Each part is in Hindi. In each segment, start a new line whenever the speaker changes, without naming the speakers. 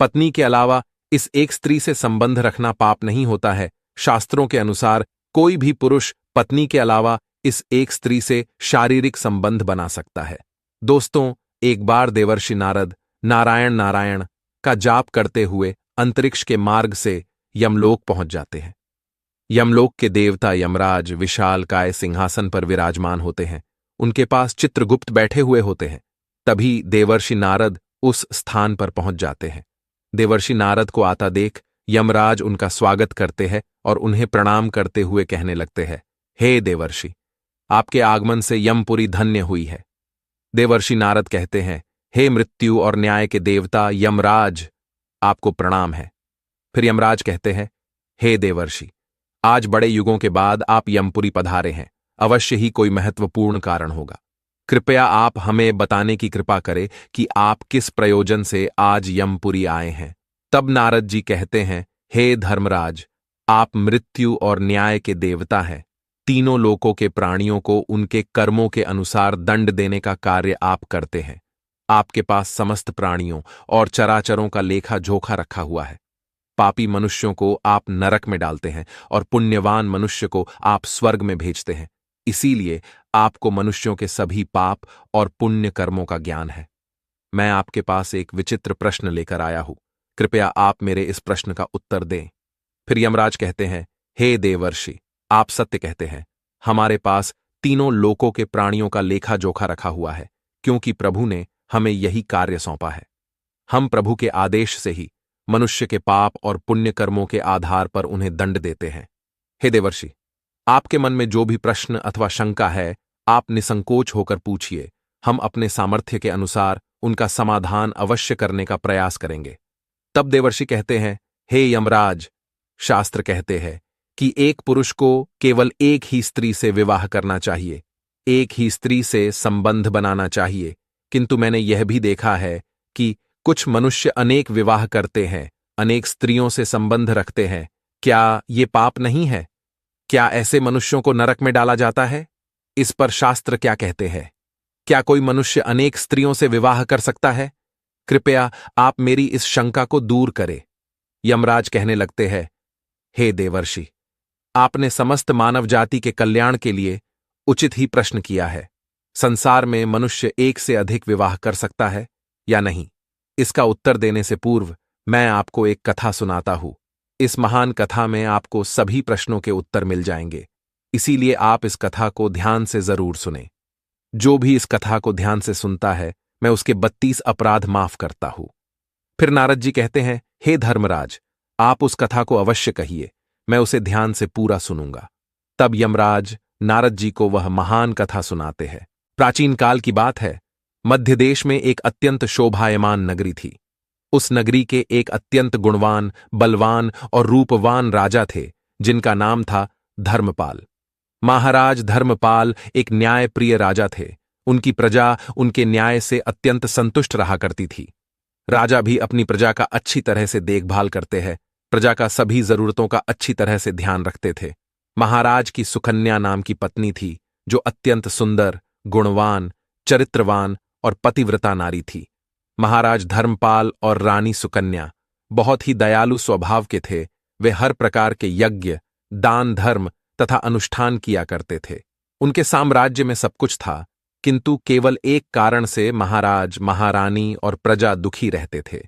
पत्नी के अलावा इस एक स्त्री से संबंध रखना पाप नहीं होता है। शास्त्रों के अनुसार कोई भी पुरुष पत्नी के अलावा इस एक स्त्री से शारीरिक संबंध बना सकता है। दोस्तों, एक बार देवर्षि नारद नारायण नारायण का जाप करते हुए अंतरिक्ष के मार्ग से यमलोक पहुंच जाते हैं। यमलोक के देवता यमराज विशालकाय सिंहासन पर विराजमान होते हैं। उनके पास चित्रगुप्त बैठे हुए होते हैं। तभी देवर्षि नारद उस स्थान पर पहुंच जाते हैं। देवर्षि नारद को आता देख यमराज उनका स्वागत करते हैं और उन्हें प्रणाम करते हुए कहने लगते हैं, हे देवर्षि, आपके आगमन से यमपुरी धन्य हुई है। देवर्षि नारद कहते हैं, हे मृत्यु और न्याय के देवता यमराज, आपको प्रणाम है। फिर यमराज कहते हैं, हे देवर्षि, आज बड़े युगों के बाद आप यमपुरी पधारे हैं। अवश्य ही कोई महत्वपूर्ण कारण होगा। कृपया आप हमें बताने की कृपा करें कि आप किस प्रयोजन से आज यमपुरी आए हैं। तब नारद जी कहते हैं, हे धर्मराज, आप मृत्यु और न्याय के देवता हैं। तीनों लोकों के प्राणियों को उनके कर्मों के अनुसार दंड देने का कार्य आप करते हैं। आपके पास समस्त प्राणियों और चराचरों का लेखा जोखा रखा हुआ है। पापी मनुष्यों को आप नरक में डालते हैं और पुण्यवान मनुष्य को आप स्वर्ग में भेजते हैं। इसीलिए आपको मनुष्यों के सभी पाप और पुण्य कर्मों का ज्ञान है। मैं आपके पास एक विचित्र प्रश्न लेकर आया हूं। कृपया आप मेरे इस प्रश्न का उत्तर दें। फिर यमराज कहते हैं, हे देवर्षि, आप सत्य कहते हैं। हमारे पास तीनों लोकों के प्राणियों का लेखा जोखा रखा हुआ है, क्योंकि प्रभु ने हमें यही कार्य सौंपा है। हम प्रभु के आदेश से ही मनुष्य के पाप और पुण्य कर्मों के आधार पर उन्हें दंड देते हैं। हे देवर्षि, आपके मन में जो भी प्रश्न अथवा शंका है, आप निसंकोच होकर पूछिए। हम अपने सामर्थ्य के अनुसार उनका समाधान अवश्य करने का प्रयास करेंगे। तब देवर्षि कहते हैं, हे यमराज, शास्त्र कहते हैं कि एक पुरुष को केवल एक ही स्त्री से विवाह करना चाहिए, एक ही स्त्री से संबंध बनाना चाहिए। किंतु मैंने यह भी देखा है कि कुछ मनुष्य अनेक विवाह करते हैं, अनेक स्त्रियों से संबंध रखते हैं। क्या ये पाप नहीं है? क्या ऐसे मनुष्यों को नरक में डाला जाता है? इस पर शास्त्र क्या कहते हैं? क्या कोई मनुष्य अनेक स्त्रियों से विवाह कर सकता है? कृपया आप मेरी इस शंका को दूर करें। यमराज कहने लगते हैं, हे देवर्षि, आपने समस्त मानव जाति के कल्याण के लिए उचित ही प्रश्न किया है। संसार में मनुष्य एक से अधिक विवाह कर सकता है या नहीं? इसका उत्तर देने से पूर्व मैं आपको एक कथा सुनाता हूं। इस महान कथा में आपको सभी प्रश्नों के उत्तर मिल जाएंगे। इसीलिए आप इस कथा को ध्यान से जरूर सुनें। जो भी इस कथा को ध्यान से सुनता है, मैं उसके 32 अपराध माफ करता हूं। फिर नारद जी कहते हैं, हे धर्मराज, आप उस कथा को अवश्य कहिए, मैं उसे ध्यान से पूरा सुनूंगा। तब यमराज नारद जी को वह महान कथा सुनाते हैं। प्राचीन काल की बात है। मध्य देश में एक अत्यंत शोभायमान नगरी थी। उस नगरी के एक अत्यंत गुणवान, बलवान और रूपवान राजा थे, जिनका नाम था धर्मपाल। महाराज धर्मपाल एक न्यायप्रिय राजा थे। उनकी प्रजा उनके न्याय से अत्यंत संतुष्ट रहा करती थी। राजा भी अपनी प्रजा का अच्छी तरह से देखभाल करते हैं, प्रजा का सभी जरूरतों का अच्छी तरह से ध्यान रखते थे। महाराज की सुकन्या नाम की पत्नी थी, जो अत्यंत सुंदर, गुणवान, चरित्रवान और पतिव्रता नारी थी। महाराज धर्मपाल और रानी सुकन्या बहुत ही दयालु स्वभाव के थे। वे हर प्रकार के यज्ञ, दान, धर्म तथा अनुष्ठान किया करते थे। उनके साम्राज्य में सब कुछ था, किंतु केवल एक कारण से महाराज, महारानी और प्रजा दुखी रहते थे।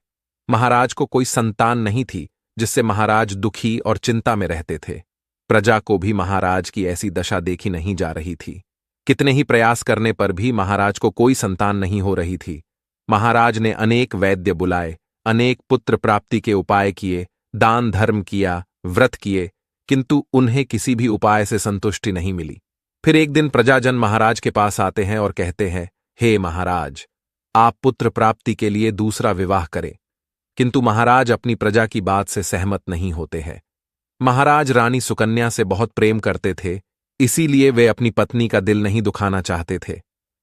महाराज को कोई संतान नहीं थी, जिससे महाराज दुखी और चिंता में रहते थे। प्रजा को भी महाराज की ऐसी दशा देखी नहीं जा रही थी। कितने ही प्रयास करने पर भी महाराज को कोई संतान नहीं हो रही थी। महाराज ने अनेक वैद्य बुलाए, अनेक पुत्र प्राप्ति के उपाय किए, दान धर्म किया, व्रत किए, किंतु उन्हें किसी भी उपाय से संतुष्टि नहीं मिली। फिर एक दिन प्रजाजन महाराज के पास आते हैं और कहते हैं, हे महाराज, आप पुत्र प्राप्ति के लिए दूसरा विवाह करें। किंतु महाराज अपनी प्रजा की बात से सहमत नहीं होते हैं। महाराज रानी सुकन्या से बहुत प्रेम करते थे, इसीलिए वे अपनी पत्नी का दिल नहीं दुखाना चाहते थे।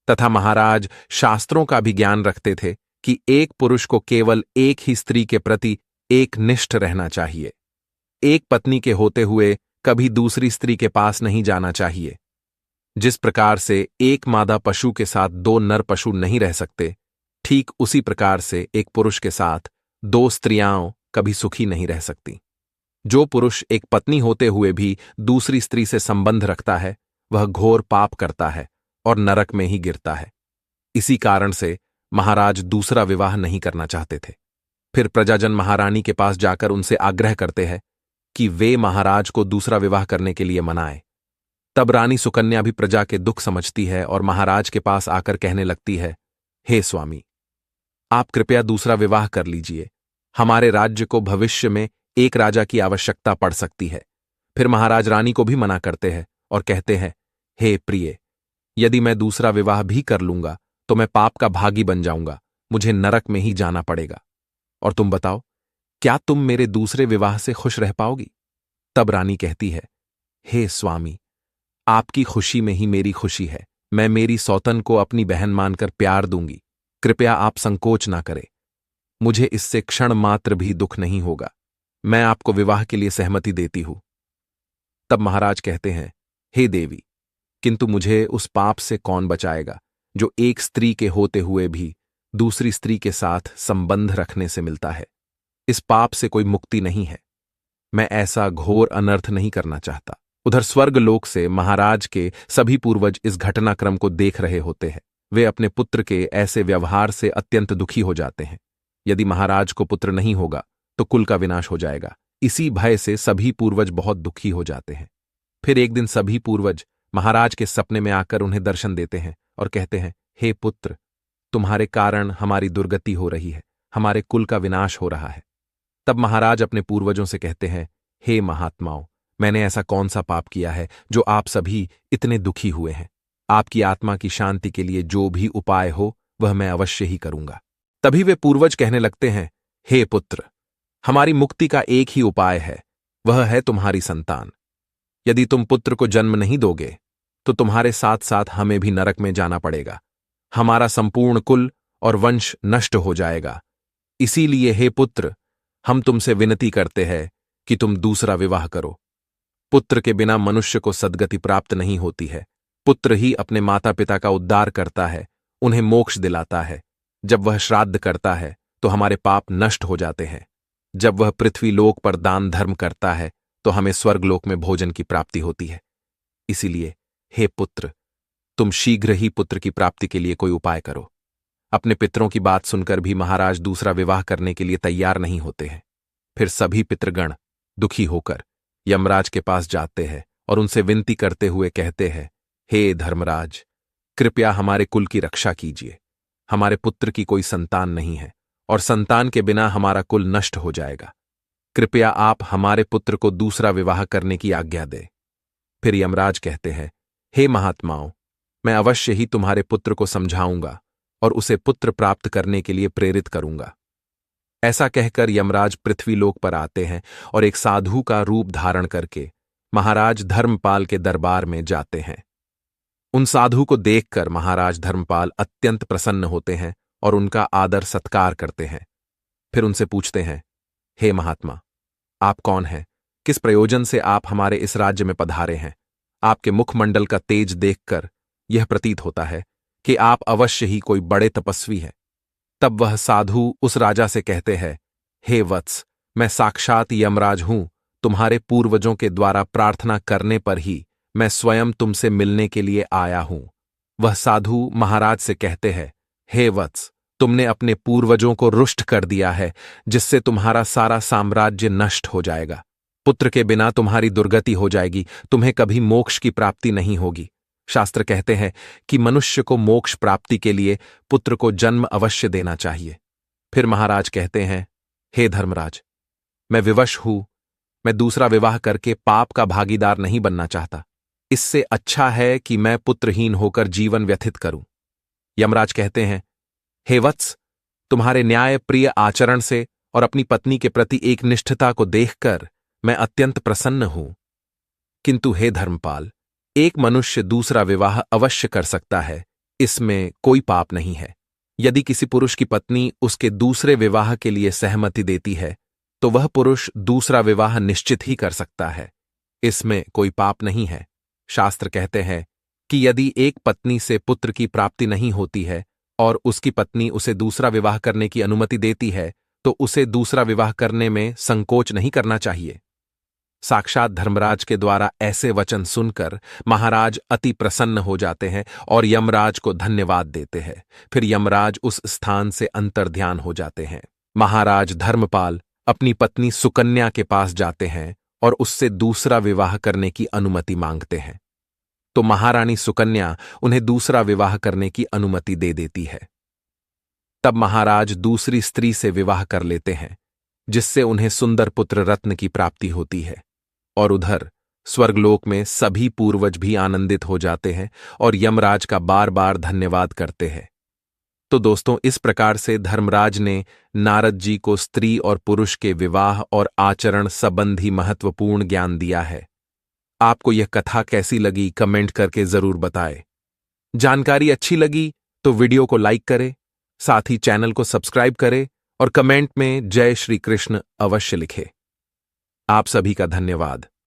तथा महाराज शास्त्रों का भी ज्ञान रखते थे कि एक पुरुष को केवल एक ही स्त्री के प्रति एक निष्ठ रहना चाहिए। एक पत्नी के होते हुए कभी दूसरी स्त्री के पास नहीं जाना चाहिए। जिस प्रकार से एक मादा पशु के साथ दो नर पशु नहीं रह सकते, ठीक उसी प्रकार से एक पुरुष के साथ दो स्त्रियां कभी सुखी नहीं रह सकती। जो पुरुष एक पत्नी होते हुए भी दूसरी स्त्री से संबंध रखता है वह घोर पाप करता है और नरक में ही गिरता है। इसी कारण से महाराज दूसरा विवाह नहीं करना चाहते थे। फिर प्रजाजन महारानी के पास जाकर उनसे आग्रह करते हैं कि वे महाराज को दूसरा विवाह करने के लिए मनाएं। तब रानी सुकन्या भी प्रजा के दुख समझती है और महाराज के पास आकर कहने लगती है, हे स्वामी, आप कृपया दूसरा विवाह कर लीजिए। हमारे राज्य को भविष्य में एक राजा की आवश्यकता पड़ सकती है। फिर महाराज रानी को भी मना करते हैं और कहते हैं, हे प्रिय, यदि मैं दूसरा विवाह भी कर लूंगा तो मैं पाप का भागी बन जाऊंगा, मुझे नरक में ही जाना पड़ेगा। और तुम बताओ, क्या तुम मेरे दूसरे विवाह से खुश रह पाओगी? तब रानी कहती है, हे स्वामी, आपकी खुशी में ही मेरी खुशी है। मैं मेरी सौतन को अपनी बहन मानकर प्यार दूंगी। कृपया आप संकोच ना करें। मुझे इससे क्षण मात्र भी दुख नहीं होगा। मैं आपको विवाह के लिए सहमति देती हूं। तब महाराज कहते हैं, हे देवी, किंतु मुझे उस पाप से कौन बचाएगा जो एक स्त्री के होते हुए भी दूसरी स्त्री के साथ संबंध रखने से मिलता है। इस पाप से कोई मुक्ति नहीं है। मैं ऐसा घोर अनर्थ नहीं करना चाहता। उधर स्वर्गलोक से महाराज के सभी पूर्वज इस घटनाक्रम को देख रहे होते हैं। वे अपने पुत्र के ऐसे व्यवहार से अत्यंत दुखी हो जाते हैं। यदि महाराज को पुत्र नहीं होगा तो कुल का विनाश हो जाएगा। इसी भय से सभी पूर्वज बहुत दुखी हो जाते हैं। फिर एक दिन सभी पूर्वज महाराज के सपने में आकर उन्हें दर्शन देते हैं और कहते हैं, हे पुत्र, तुम्हारे कारण हमारी दुर्गति हो रही है, हमारे कुल का विनाश हो रहा है। तब महाराज अपने पूर्वजों से कहते हैं, हे महात्माओं, मैंने ऐसा कौन सा पाप किया है जो आप सभी इतने दुखी हुए हैं? आपकी आत्मा की शांति के लिए जो भी उपाय हो वह मैं अवश्य ही करूंगा। तभी वे पूर्वज कहने लगते हैं, हे पुत्र, हमारी मुक्ति का एक ही उपाय है, वह है तुम्हारी संतान। यदि तुम पुत्र को जन्म नहीं दोगे तो तुम्हारे साथ साथ हमें भी नरक में जाना पड़ेगा। हमारा संपूर्ण कुल और वंश नष्ट हो जाएगा। इसीलिए हे पुत्र, हम तुमसे विनती करते हैं कि तुम दूसरा विवाह करो। पुत्र के बिना मनुष्य को सद्गति प्राप्त नहीं होती है। पुत्र ही अपने माता पिता का उद्धार करता है, उन्हें मोक्ष दिलाता है। जब वह श्राद्ध करता है तो हमारे पाप नष्ट हो जाते हैं। जब वह पृथ्वी लोक पर दान धर्म करता है तो हमें स्वर्गलोक में भोजन की प्राप्ति होती है। इसीलिए हे पुत्र, तुम शीघ्र ही पुत्र की प्राप्ति के लिए कोई उपाय करो। अपने पितरों की बात सुनकर भी महाराज दूसरा विवाह करने के लिए तैयार नहीं होते हैं। फिर सभी पितृगण दुखी होकर यमराज के पास जाते हैं और उनसे विनती करते हुए कहते हैं, हे धर्मराज, कृपया हमारे कुल की रक्षा कीजिए। हमारे पुत्र की कोई संतान नहीं है और संतान के बिना हमारा कुल नष्ट हो जाएगा। कृपया आप हमारे पुत्र को दूसरा विवाह करने की आज्ञा दें। फिर यमराज कहते हैं, हे महात्माओं, मैं अवश्य ही तुम्हारे पुत्र को समझाऊंगा और उसे पुत्र प्राप्त करने के लिए प्रेरित करूंगा। ऐसा कहकर यमराज पृथ्वीलोक पर आते हैं और एक साधु का रूप धारण करके महाराज धर्मपाल के दरबार में जाते हैं। उन साधु को देखकर महाराज धर्मपाल अत्यंत प्रसन्न होते हैं और उनका आदर सत्कार करते हैं। फिर उनसे पूछते हैं, हे महात्मा, आप कौन हैं? किस प्रयोजन से आप हमारे इस राज्य में पधारे हैं? आपके मुखमंडल का तेज देखकर यह प्रतीत होता है कि आप अवश्य ही कोई बड़े तपस्वी हैं। तब वह साधु उस राजा से कहते हैं, हे वत्स, मैं साक्षात यमराज हूं। तुम्हारे पूर्वजों के द्वारा प्रार्थना करने पर ही मैं स्वयं तुमसे मिलने के लिए आया हूं। वह साधु महाराज से कहते हैं, हे वत्स, तुमने अपने पूर्वजों को रुष्ट कर दिया है, जिससे तुम्हारा सारा साम्राज्य नष्ट हो जाएगा। पुत्र के बिना तुम्हारी दुर्गति हो जाएगी, तुम्हें कभी मोक्ष की प्राप्ति नहीं होगी। शास्त्र कहते हैं कि मनुष्य को मोक्ष प्राप्ति के लिए पुत्र को जन्म अवश्य देना चाहिए। फिर महाराज कहते हैं, हे धर्मराज, मैं विवश हूं। मैं दूसरा विवाह करके पाप का भागीदार नहीं बनना चाहता। इससे अच्छा है कि मैं पुत्रहीन होकर जीवन व्यतीत करूं। यमराज कहते हैं, हे वत्स, तुम्हारे न्याय प्रिय आचरण से और अपनी पत्नी के प्रति एक निष्ठता को देखकर मैं अत्यंत प्रसन्न हूं। किंतु हे धर्मपाल, एक मनुष्य दूसरा विवाह अवश्य कर सकता है, इसमें कोई पाप नहीं है। यदि किसी पुरुष की पत्नी उसके दूसरे विवाह के लिए सहमति देती है तो वह पुरुष दूसरा विवाह निश्चित ही कर सकता है, इसमें कोई पाप नहीं है। शास्त्र कहते हैं कि यदि एक पत्नी से पुत्र की प्राप्ति नहीं होती है और उसकी पत्नी उसे दूसरा विवाह करने की अनुमति देती है तो उसे दूसरा विवाह करने में संकोच नहीं करना चाहिए। साक्षात धर्मराज के द्वारा ऐसे वचन सुनकर महाराज अति प्रसन्न हो जाते हैं और यमराज को धन्यवाद देते हैं। फिर यमराज उस स्थान से अंतर्ध्यान हो जाते हैं। महाराज धर्मपाल अपनी पत्नी सुकन्या के पास जाते हैं और उससे दूसरा विवाह करने की अनुमति मांगते हैं। तो महारानी सुकन्या उन्हें दूसरा विवाह करने की अनुमति दे देती है। तब महाराज दूसरी स्त्री से विवाह कर लेते हैं, जिससे उन्हें सुंदर पुत्र रत्न की प्राप्ति होती है। और उधर स्वर्गलोक में सभी पूर्वज भी आनंदित हो जाते हैं और यमराज का बार बार धन्यवाद करते हैं। तो दोस्तों, इस प्रकार से धर्मराज ने नारद जी को स्त्री और पुरुष के विवाह और आचरण संबंधी महत्वपूर्ण ज्ञान दिया है। आपको यह कथा कैसी लगी कमेंट करके जरूर बताएं। जानकारी अच्छी लगी तो वीडियो को लाइक करें, साथ ही चैनल को सब्सक्राइब करें और कमेंट में जय श्री कृष्ण अवश्य लिखें। आप सभी का धन्यवाद।